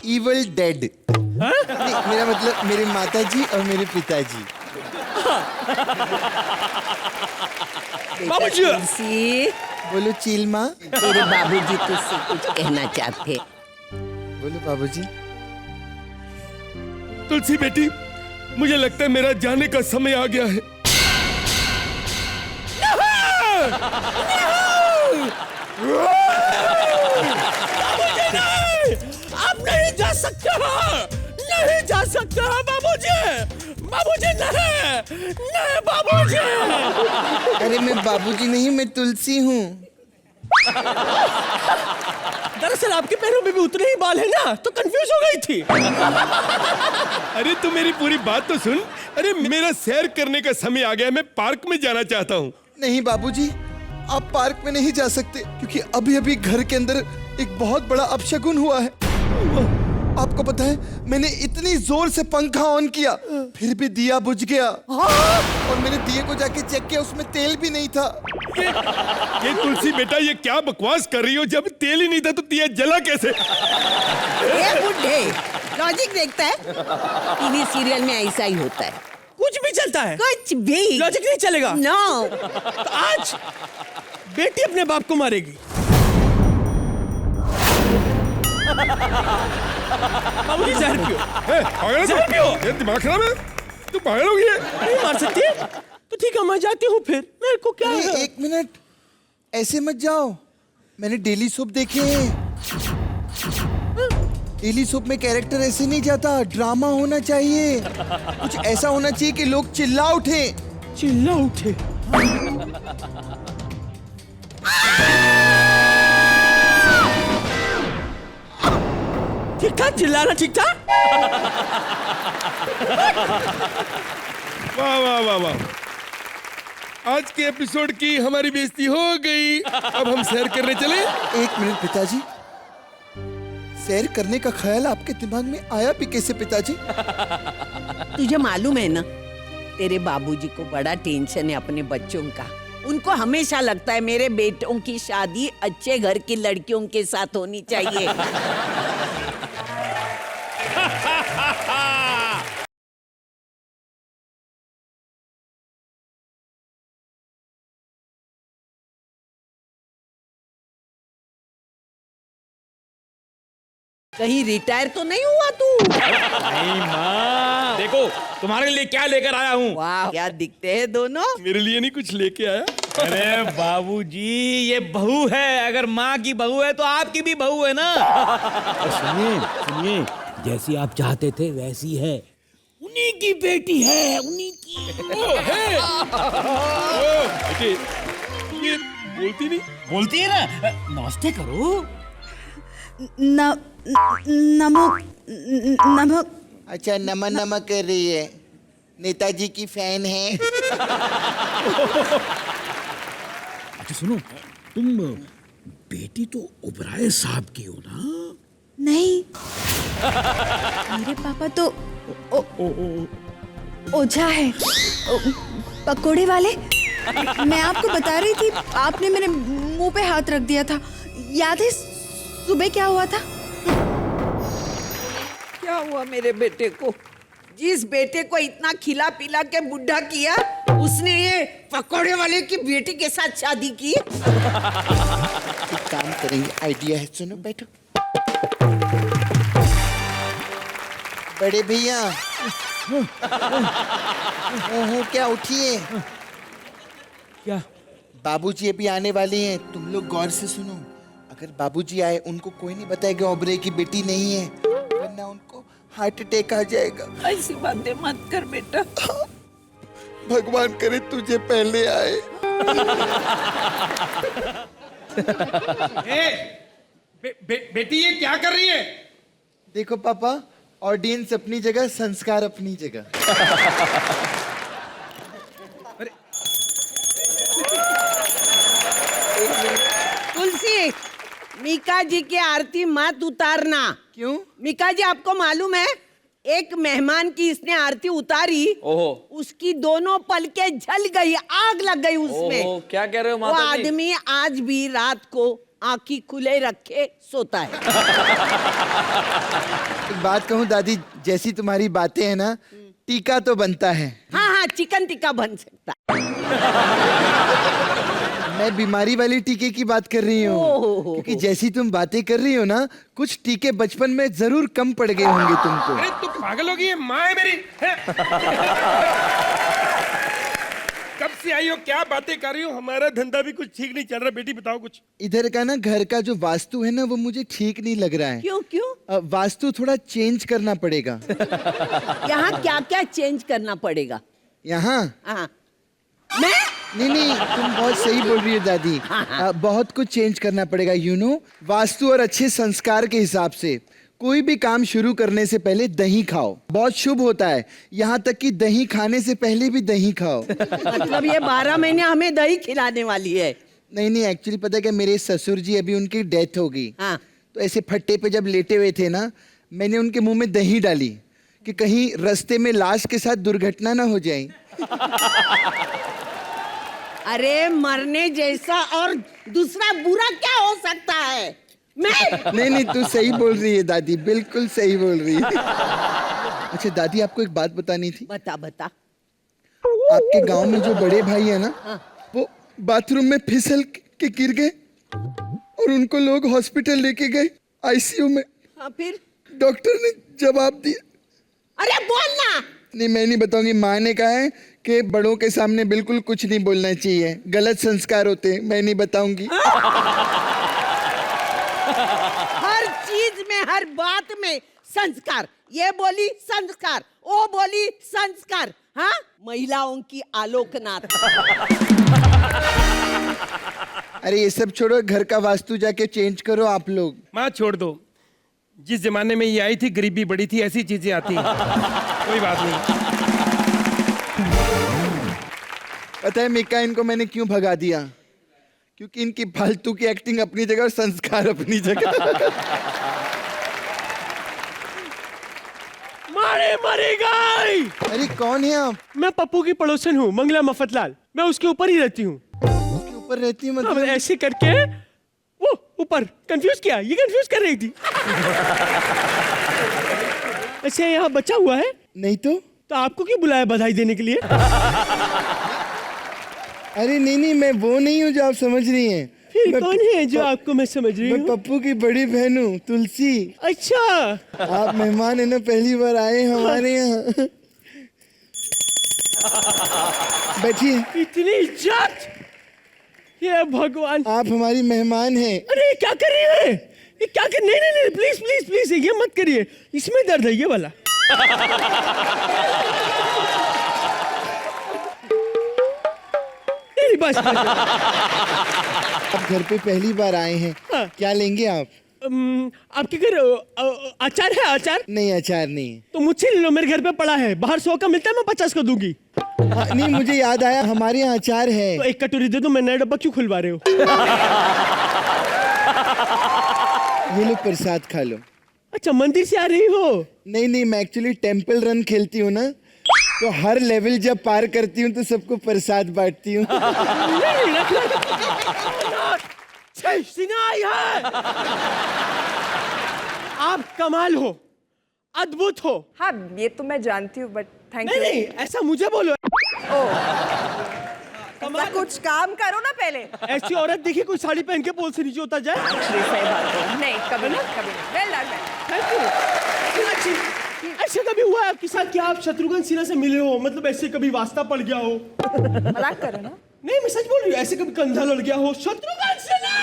Evil dead. नहीं, मेरा मतलब मेरे माताजी और मेरे पिताजी। बाबूजी। तुलसी, बोलो चील माँ। तेरे बाबूजी तुझसे कुछ कहना चाहते। बोलो बाबूजी। तुलसी बेटी, मुझे लगता है मेरा जाने का समय आ गया है। आप नहीं जा सकते हो, नहीं जा सकते हो बाबूजी, बाबूजी नहीं, नहीं बाबूजी। अरे मैं बाबूजी नहीं, मैं तुलसी हूँ। दरअसल आपके पैरों में भी उतने ही बाल है ना, तो कंफ्यूज हो गई थी। अरे तू मेरी पूरी बात तो सुन। अरे मेरा सैर करने का समय आ गया, मैं पार्क में जाना चाहता हूँ। नहीं बाबूजी, आप पार्क में नहीं जा सकते क्योंकि अभी अभी घर के अंदर एक बहुत बड़ा अपशगुन हुआ है। आपको पता है, मैंने इतनी जोर से पंखा ऑन किया फिर भी दिया बुझ गया। और मैंने दिए को जाके चेक किया, उसमें तेल भी नहीं था। ये तुलसी बेटा, ये क्या बकवास कर रही हो? जब तेल ही नहीं था तो दिया जला कैसे? ये बुढ़े लॉजिक देखता है। टीवी सीरियल में ऐसा ही होता है, कुछ भी चलता है, कुछ भी लॉजिक नहीं चलेगा। नो। तो आज बेटी अपने बाप को मारेगी। बाबूजी जहर पियो। जहर पियो। ये दिमाग खराब है, तू पागल हो गई है। नहीं मार सकती है तो ठीक है, मैं जाती हूँ फिर, मेरे को क्या है? एक मिनट, ऐसे मत जाओ। मैंने डेली सोप देखे हैं। डेली सोप में कैरेक्टर ऐसे नहीं जाता, ड्रामा होना चाहिए। कुछ ऐसा होना चाहिए कि लोग चिल्ला उठे। चिल्ला उठे। ठीक था, चिल्लाना ठीक था। वाह वाह वाह वाह, आज के एपिसोड की हमारी बेइज्जती हो गई। अब हम सैर करने चले। एक मिनट पिताजी, सैर करने का ख्याल आपके दिमाग में आया भी कैसे पिताजी? तुझे मालूम है ना, तेरे बाबूजी को बड़ा टेंशन है अपने बच्चों का। उनको हमेशा लगता है मेरे बेटों की शादी अच्छे घर की लड़कियों के साथ होनी चाहिए। कहीं रिटायर तो नहीं हुआ तू? नहीं माँ, देखो तुम्हारे लिए क्या लेकर आया हूँ। वाह, क्या दिखते हैं दोनों। मेरे लिए नहीं कुछ लेके आया। अरे बाबूजी, ये बहू है। अगर माँ की बहू है तो आपकी भी बहू है ना। सुनिए सुनिए, जैसी आप चाहते थे वैसी है। उन्हीं की बेटी है, उन्हीं की। बेटे, ये बोलती नहीं? बोलती है ना, नमस्ते करो। नमक नमक। अच्छा, नमक नमक कर रही है। नेताजी की फैन है। अच्छा सुनो, तुम बेटी तो ओबराय साहब की हो ना? नहीं, मेरे पापा तो ओझा है, पकोड़े वाले। मैं आपको बता रही थी, आपने मेरे मुंह पे हाथ रख दिया था। याद है सुबह क्या हुआ था? क्या हुआ मेरे बेटे को? जिस बेटे को इतना खिला पिला के बुढ़ा किया, उसने ये पकोड़े वाले की बेटी के साथ शादी की। एक काम करेंगे, आइडिया है, सुनो बैठो। बड़े भैया, क्या उठिए। क्या? बाबूजी अभी आने वाले हैं, तुम लोग गौर से सुनो। अगर बाबूजी आए, उनको कोई नहीं बताएगा ओबरे की बेटी नहीं है, वरना उनको हार्ट अटैक आ जाएगा। ऐसी बातें मत कर बेटा। भगवान करे तुझे पहले आए। बेटी ये क्या कर रही है? देखो पापा, ऑडियंस अपनी जगह, संस्कार अपनी जगह। तुलसी, मीका जी की आरती मत उतारना। क्यों? मीका जी, आपको मालूम है एक मेहमान की इसने आरती उतारी, ओहो। उसकी दोनों पलकें जल गई, आग लग गई उसमें। ओहो, क्या कह रहे हो वो माता जी? आदमी आज भी रात को आंखें खुले रखे सोता है। एक बात कहूँ दादी, जैसी तुम्हारी बातें हैं ना, टीका तो बनता है। हाँ हाँ, चिकन टिक्का बन सकता है। मैं बीमारी वाली टीके की बात कर रही हूँ, क्योंकि जैसी तुम बातें कर रही हो ना, कुछ टीके बचपन में जरूर कम पड़ गए होंगे तुमको। अरे तू पागल हो गई है, माँ है मेरी है? कब से आई हो, क्या बातें कर रही हो? हमारा धंधा भी कुछ ठीक नहीं चल रहा। बेटी बताओ कुछ। इधर का ना घर का जो वास्तु है ना, वो मुझे ठीक नहीं लग रहा है। क्यों क्यों? वास्तु थोड़ा चेंज करना पड़ेगा। यहाँ क्या क्या चेंज करना पड़ेगा? यहाँ हाँ, मैं नहीं, तुम बहुत सही बोल रही हो दादी। बहुत कुछ चेंज करना पड़ेगा, यू नो। वास्तु और अच्छे संस्कार के हिसाब से कोई भी काम शुरू करने से पहले दही खाओ, बहुत शुभ होता है। यहाँ तक कि दही खाने से पहले भी दही खाओ। मतलब ये 12 महीने हमें दही खिलाने वाली है? नहीं, एक्चुअली पता है कि मेरे ससुर जी, अभी उनकी डेथ हो गई। हाँ। तो ऐसे फट्टे पे जब लेटे हुए थे ना, मैंने उनके मुंह में दही डाली कि कहीं रास्ते में लाश के साथ दुर्घटना ना हो जाए। अरे मरने जैसा और दूसरा बुरा क्या हो सकता है? मैं नहीं, तू सही बोल रही है दादी, बिल्कुल सही बोल रही है। अच्छा दादी, आपको एक बात बतानी थी। बता बता। आपके गांव में जो बड़े भाई है ना, वो बाथरूम में फिसल के गिर गए और उनको लोग हॉस्पिटल लेके गए, आईसीयू में। हाँ, फिर? डॉक्टर ने जवाब दिया। अरे बोलना। नहीं, मैं नहीं बताऊंगी। माँ ने कहा है कि बड़ों के सामने बिल्कुल कुछ नहीं बोलना चाहिए, गलत संस्कार होते हैं। मैं नहीं बताऊंगी। हर चीज में, हर बात में संस्कार। ये बोली संस्कार, वो बोली संस्कार। हाँ, महिलाओं की आलोकनाथ। अरे ये सब छोड़ो, घर का वास्तु जाके चेंज करो आप लोग। माँ छोड़ दो। जिस जमाने में ये आई थी, गरीबी बड़ी थी, ऐसी चीजें आती हैं। कोई बात नहीं। पता है मिका, इनको मैंने क्यों भगा दिया? क्योंकि इनकी फालतू की एक्टिंग अपनी जगह और संस्कार अपनी जगह। मारे मरी गई। अरे कौन है आप? मैं पप्पू की पड़ोसन हूँ, मंगला मफतलाल। मैं उसके ऊपर ही रहती हूँ। उसके ऊपर रहती है अब मतलब? ऐसे करके वो ऊपर। कंफ्यूज किया, ये कंफ्यूज कर रही थी। ऐसे यहाँ बचा हुआ है। नहीं तो आपको क्यों बुलाया बधाई देने के लिए? अरे नहीं, मैं वो नहीं हूँ जो आप समझ रही हैं। फिर मैं कौन है जो आपको मैं समझ रही मैं हूँ? पप्पू की बड़ी बहन हूँ, तुलसी। अच्छा, आप मेहमान है ना, पहली बार आए हमारे यहाँ। बैठिए। इतनी इज्जत। ये भगवान। आप हमारी मेहमान हैं। अरे क्या कर रही है? ये क्या कर? नहीं, प्लीज प्लीज प्लीज, ये मत करिए। इसमें दर्द है, ये वाला। नहीं, बस। आप घर पे पहली बार आए हैं। हाँ। क्या लेंगे आप? आपके घर अचार है? अचार नहीं, अचार नहीं है। तो मुझसे ले लो, मेरे घर पे पड़ा है। बाहर 100 का मिलता है, मैं 50 का दूंगी। हाँ, नहीं, मुझे याद आया, हमारे यहाँ अचार है। तो एक कटोरी दे दो। मैं नया डब्बा क्यों खुलवा रहे हो? ये लो, प्रसाद खा लो। अच्छा, मंदिर से आ रही हो? नहीं, मैं एक्चुअली टेंपल रन खेलती हूँ ना, तो हर लेवल जब पार करती हूँ तो सबको प्रसाद बांटती हूँ। नहीं, सिनाई है। आप कमाल हो, अद्भुत हो। हाँ, ये तो मैं जानती हूँ, बट थैंक नहीं यू। नहीं, ऐसा मुझे बोलो। ऐसा कुछ काम करो ना पहले। ऐसी औरत देखी कोई साड़ी पहन के पोल से नीचे उतर जाए? Actually, सही बात है। नहीं, कभी नहीं, कभी नहीं। Well done, well done. Thank you. ऐसे कभी हुआ है आपके साथ कि आप शत्रुघ्न सिन्हा से मिले हो? मतलब ऐसे कभी वास्ता पड़ गया हो? मजाक करो ना। नहीं, मैं सच बोल रही हूँ। ऐसे कभी कंधा लड़ गया हो? शत्रुघ्न सिन्हा!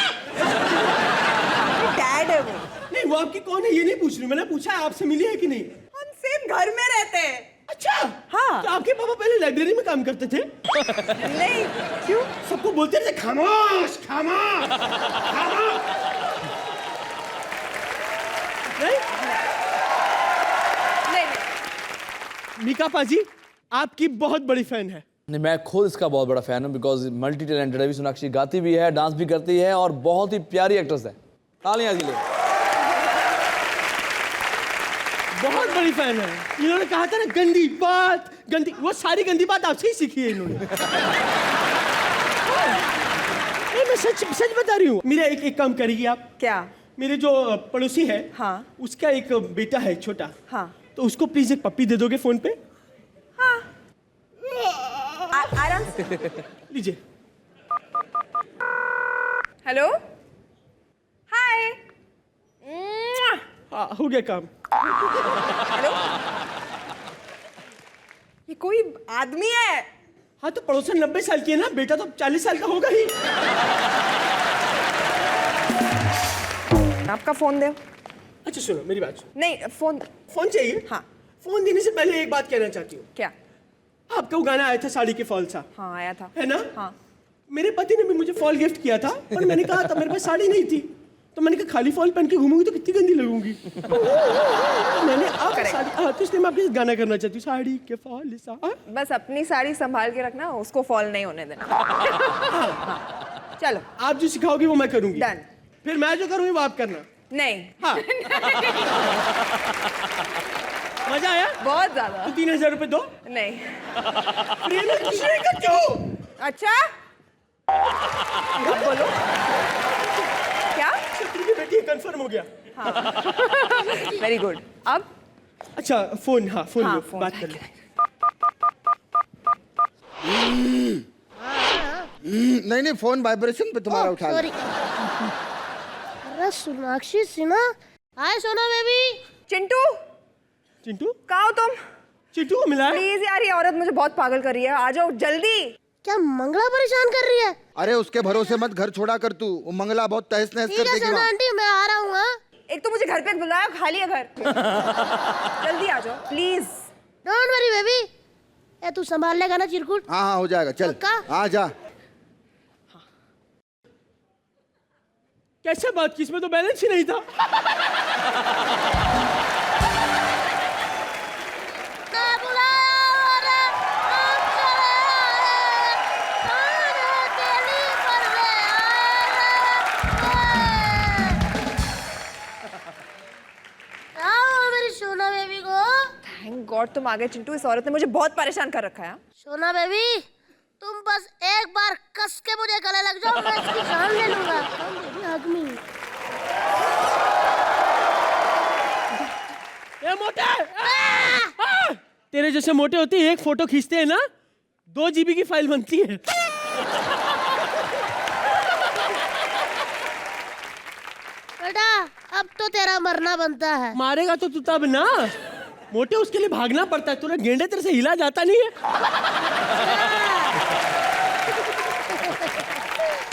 डैड है वो। नहीं, वो आपकी कौन है ये नहीं पूछ रही, मैंने पूछा है आपसे मिली है कि नहीं। हम सेम घर में रहते हैं। अच्छा, हाँ। तो आपके पापा पहले लाइब्रेरी में काम करते थे? नहीं, क्यों? सबको बोलते थे खामोश खामोश खामोश। नहीं? नहीं। मीका पाजी आपकी बहुत बड़ी फैन है। नहीं, मैं खुद इसका बहुत बड़ा फैन हूँ, बिकॉज मल्टी टैलेंटेड है। सोनाक्षी गाती भी है, डांस भी करती है और बहुत ही प्यारी एक्ट्रेस है। तालियां इसके लिए। बहुत बड़ी फैन है। इन्होंने कहा था ना गंदी बात, गंदी, वो सारी गंदी बात आपसे ही सीखी है इन्होंने। नहीं, मैं सच सच बता रही हूँ। मेरा एक काम करेगी आप? क्या? मेरे जो पड़ोसी है, हाँ। उसका एक बेटा है छोटा, हाँ। तो उसको प्लीज एक पप्पी दे दोगे फोन पे? हाँ। आराम से। लीजिए। हेलो, हाय। हाँ, हो गया काम। हेलो, ये कोई आदमी है? हाँ, तो पड़ोसन 90 साल की है ना, बेटा तो 40 साल का होगा ही। आपका फोन दे। अच्छा सुनो मेरी बात सुनो। नहीं, फोन। फोन चाहिए? हाँ। फोन देने से पहले एक बात कहना चाहती हूँ। क्या? आपका वो गाना आया था साड़ी के फॉल सा, हाँ, आया था। है ना? हाँ। मेरे पति ने भी मुझे फॉल गिफ्ट किया था, पर मैंने कहा था मेरे पास साड़ी नहीं थी, तो मैंने कहा खाली फॉल पहन के घूमूंगी तो कितनी गंदी लगूंगी। मैंने अब साड़ी, तो इसलिए मैं आपके साथ गाना करना चाहती हूँ, साड़ी के फॉल सा। बस अपनी साड़ी संभाल के रखना, उसको फॉल नहीं होने देना। हाँ। चलो, आप जो सिखाओगी वो मैं करूंगी। Done. फिर मैं जो करूंगी वो आप करना। नहीं। हाँ। मजा आया? बहुत ज्यादा। तो 3000 रुपए दो। नहीं। प्रिय में खुश रहेगा क्यों? अच्छा, अब बोलो। क्या? छतरी की बेटी कंफर्म हो गया। Very good. अब? अच्छा फोन, हाँ फोन हाँ, लो, फोन बात कर लो। नहीं फोन वाइब्रेशन पे तुम्हारा उठा सॉरी। अरे सोनाक्षी सिन्हा, हाय सोना बेबी। चिंटू, चिंटू? कहाँ हो तुम? चिंटू को मिला है? प्लीज यार, ये औरत मुझे बहुत पागल कर रही है, आ जाओ जल्दी। क्या मंगला परेशान कर रही है? अरे उसके भरोसे मत घर छोड़ा कर तू, वो मंगला बहुत तहस नहस ठीक कर है देगी सोना वहाँ। आंटी, मैं आ रहा हूँ। हाँ, एक तो मुझे घर पे बुलाया, खाली है घर। जल्दी आ जाओ प्लीज। Don't worry baby. ए तू संभाल लेगा ना चिरकुट? हाँ हाँ हो जाएगा, चल पक्का? आ जा। कैसे बात की, इसमें तो बैलेंस ही नहीं था। सोना बेबी को। थैंक गॉड तुम आ गए चिंटू, इस औरत ने मुझे बहुत परेशान कर रखा है। सोना बेबी, तुम बस एक बार कस के मुझे गले लग जाओ, मैं इसकी जान ले लूंगा। आदमी ये मोटे, तेरे जैसे मोटे होते एक फोटो खींचते हैं ना, 2 GB की फाइल बनती है। बेटा, अब तो तेरा मरना बनता है। मारेगा तो तू तब ना, मोटे उसके लिए भागना पड़ता है, तूने गेंडे तेरे से हिला जाता नहीं है।